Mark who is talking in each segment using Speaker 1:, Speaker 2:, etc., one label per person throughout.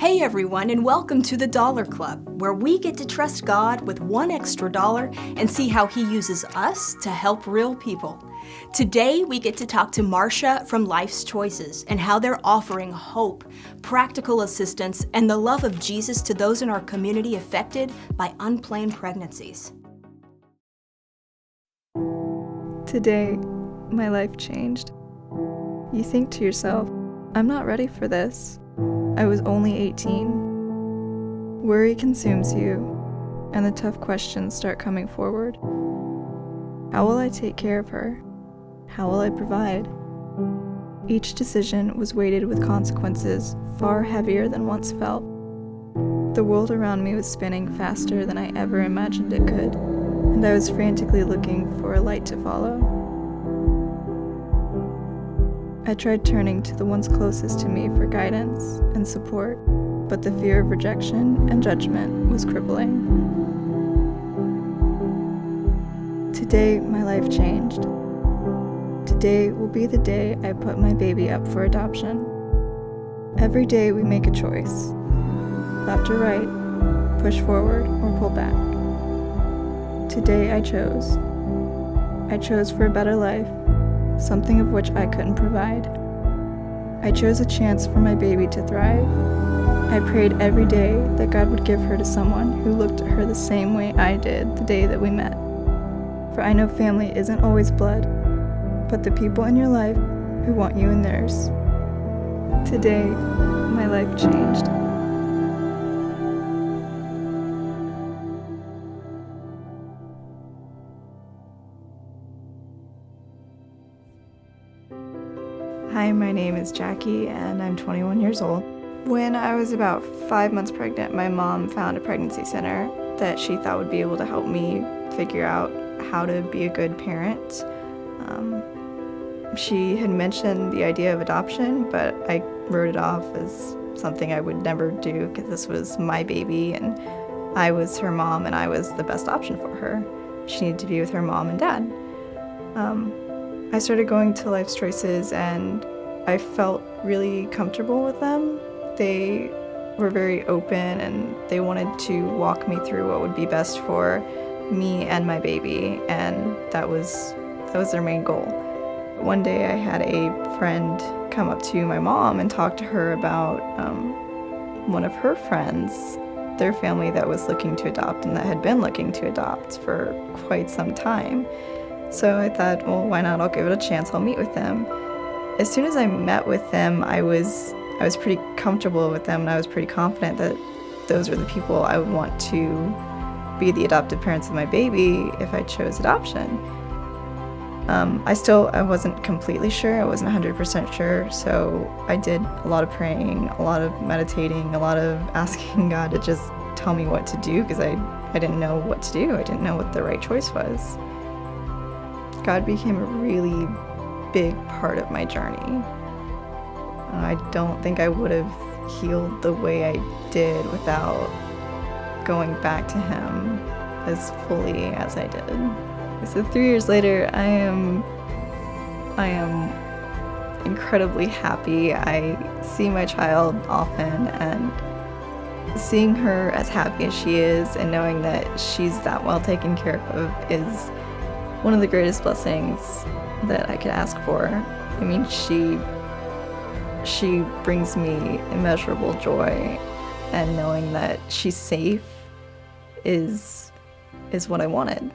Speaker 1: Hey everyone, and welcome to the Dollar Club, where we get to trust God with $1 extra and see how He uses us to help real people. Today, we get to talk to Marcia from Life's Choices and how they're offering hope, practical assistance, and the love of Jesus to those in our community affected by unplanned pregnancies.
Speaker 2: Today, my life changed. You think to yourself, I'm not ready for this. I was only 18. Worry consumes you, and the tough questions start coming forward. How will I take care of her? How will I provide? Each decision was weighted with consequences far heavier than once felt. The world around me was spinning faster than I ever imagined it could, and I was frantically looking for a light to follow. I tried turning to the ones closest to me for guidance and support, but the fear of rejection and judgment was crippling. Today, my life changed. Today will be the day I put my baby up for adoption. Every day we make a choice. Left or right, push forward or pull back. Today I chose. I chose for a better life, something of which I couldn't provide. I chose a chance for my baby to thrive. I prayed every day that God would give her to someone who looked at her the same way I did the day that we met. For I know family isn't always blood, but the people in your life who want you in theirs. Today, my life changed. Hi, my name is Jackie, and I'm 21 years old. When I was about 5 months pregnant, my mom found a pregnancy center that she thought would be able to help me figure out how to be a good parent. She had mentioned the idea of adoption, but I wrote it off as something I would never do because this was my baby, and I was her mom, and I was the best option for her. She needed to be with her mom and dad. I started going to Life's Choices, and I felt really comfortable with them. They were very open, and they wanted to walk me through what would be best for me and my baby, and that was their main goal. One day I had a friend come up to my mom and talk to her about one of her friends, their family that was looking to adopt and that had been looking to adopt for quite some time. So I thought, well, why not? I'll give it a chance. I'll meet with them. As soon as I met with them, I was pretty comfortable with them, and I was pretty confident that those were the people I would want to be the adoptive parents of my baby if I chose adoption. I wasn't completely sure. I wasn't 100% sure. So I did a lot of praying, a lot of meditating, a lot of asking God to just tell me what to do because I didn't know what to do. I didn't know what the right choice was. God became a really big part of my journey. I don't think I would have healed the way I did without going back to Him as fully as I did. So 3 years later, I am incredibly happy. I see my child often, and seeing her as happy as she is and knowing that she's that well taken care of is one of the greatest blessings that I could ask for. I mean, she brings me immeasurable joy, and knowing that she's safe is what I wanted.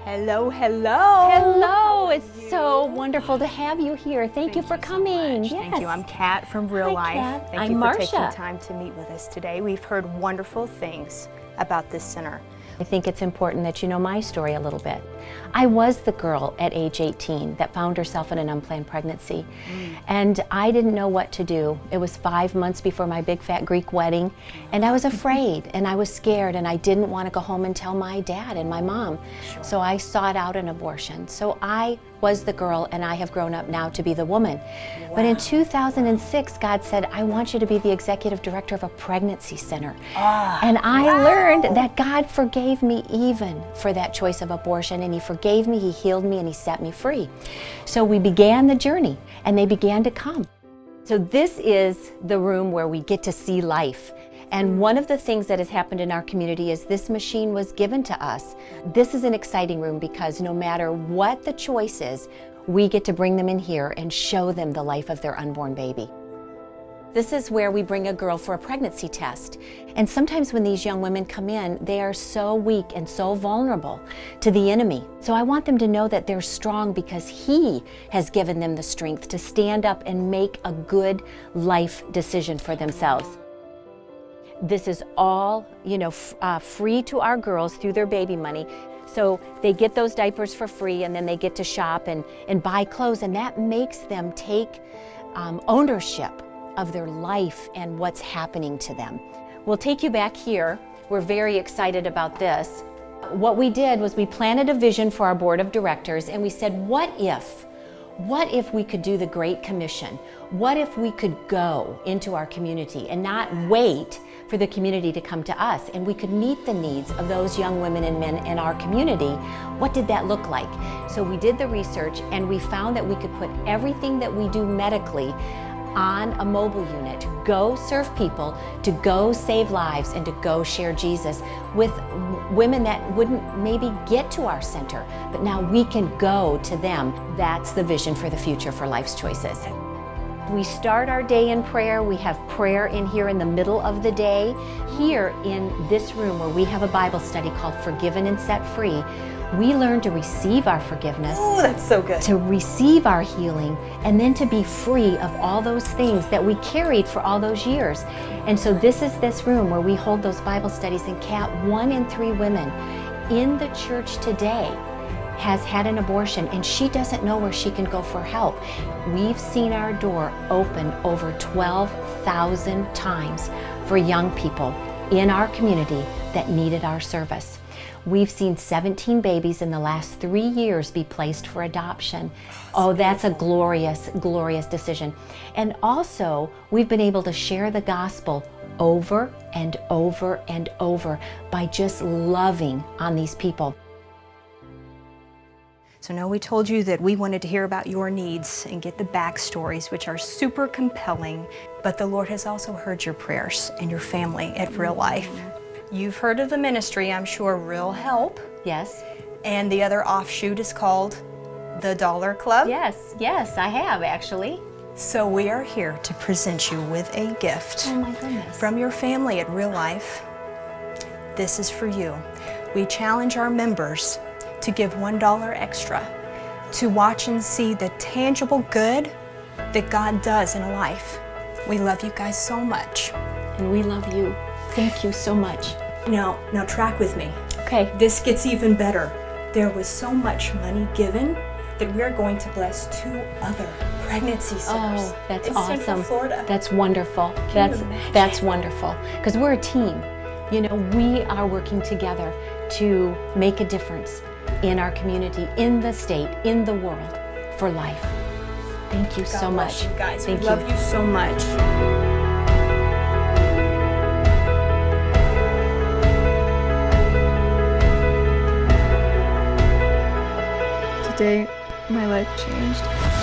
Speaker 1: Hello, hello.
Speaker 3: Hello, it's so wonderful to have you here. Thank you for coming.
Speaker 1: Yes. Thank you. I'm Kat from Real Life.
Speaker 3: Kat.
Speaker 1: Thank you for taking time to meet with us today. We've heard wonderful things about this center.
Speaker 3: I think it's important that you know my story a little bit. I was the girl at age 18 that found herself in an unplanned pregnancy, and I didn't know what to do. It was 5 months before my big fat Greek wedding, and I was afraid and I was scared, and I didn't want to go home and tell my dad and my mom. So I sought out an abortion. So I was the girl, and I have grown up now to be the woman. Wow. But in 2006, God said, I want you to be the executive director of a pregnancy center. And I learned that God forgave forgave me even for that choice of abortion, and He forgave me, He healed me, and He set me free. So we began the journey, and they began to come. So this is the room where we get to see life. And one of the things that has happened in our community is this machine was given to us. This is an exciting room because no matter what the choice is, we get to bring them in here and show them the life of their unborn baby. This is where we bring a girl for a pregnancy test. And sometimes when these young women come in, they are so weak and so vulnerable to the enemy. So I want them to know that they're strong because He has given them the strength to stand up and make a good life decision for themselves. This is all, free to our girls through their baby money. So they get those diapers for free, and then they get to shop and buy clothes, and that makes them take ownership of their life and what's happening to them. We'll take you back here. We're very excited about this. What we did was we planted a vision for our board of directors, and we said, what if we could do the Great Commission? What if we could go into our community and not wait for the community to come to us, and we could meet the needs of those young women and men in our community? What did that look like? So we did the research, and we found that we could put everything that we do medically on a mobile unit, to go serve people, to go save lives, and to go share Jesus with women that wouldn't maybe get to our center, but now we can go to them. That's the vision for the future for Life's Choices. We start our day in prayer. We have prayer in here in the middle of the day. Here in this room where we have a Bible study called Forgiven and Set Free, we learn to receive our forgiveness.
Speaker 1: Oh, that's so good.
Speaker 3: To receive our healing, and then to be free of all those things that we carried for all those years. And so this is this room where we hold those Bible studies, and Kat, 1 in 3 women in the church today has had an abortion, and she doesn't know where she can go for help. We've seen our door open over 12,000 times for young people in our community that needed our service. We've seen 17 babies in the last 3 years be placed for adoption. Oh, that's a glorious, glorious decision. And also, we've been able to share the gospel over and over and over by just loving on these people.
Speaker 1: So now we told you that we wanted to hear about your needs and get the backstories, which are super compelling, but the Lord has also heard your prayers and your family at Real Life. You've heard of the ministry, I'm sure, Real Help.
Speaker 3: Yes.
Speaker 1: And the other offshoot is called the Dollar Club.
Speaker 3: Yes, I have actually.
Speaker 1: So we are here to present you with a gift.
Speaker 3: Oh my goodness.
Speaker 1: From your family at Real Life. This is for you. We challenge our members to give $1 extra to watch and see the tangible good that God does in a life. We love you guys so much.
Speaker 3: And we love you. Thank you so much.
Speaker 1: Now track with me.
Speaker 3: Okay.
Speaker 1: This gets even better. There was so much money given that we're going to bless 2 other pregnancy centers.
Speaker 3: Oh, that's
Speaker 1: in
Speaker 3: awesome.
Speaker 1: Central Florida.
Speaker 3: That's wonderful. That's wonderful. Because we're a team. We are working together to make a difference in our community, in the state, in the world, for life. Thank you so much.
Speaker 1: God bless you guys.
Speaker 3: Thank
Speaker 1: we love you so much.
Speaker 2: Today, my life changed.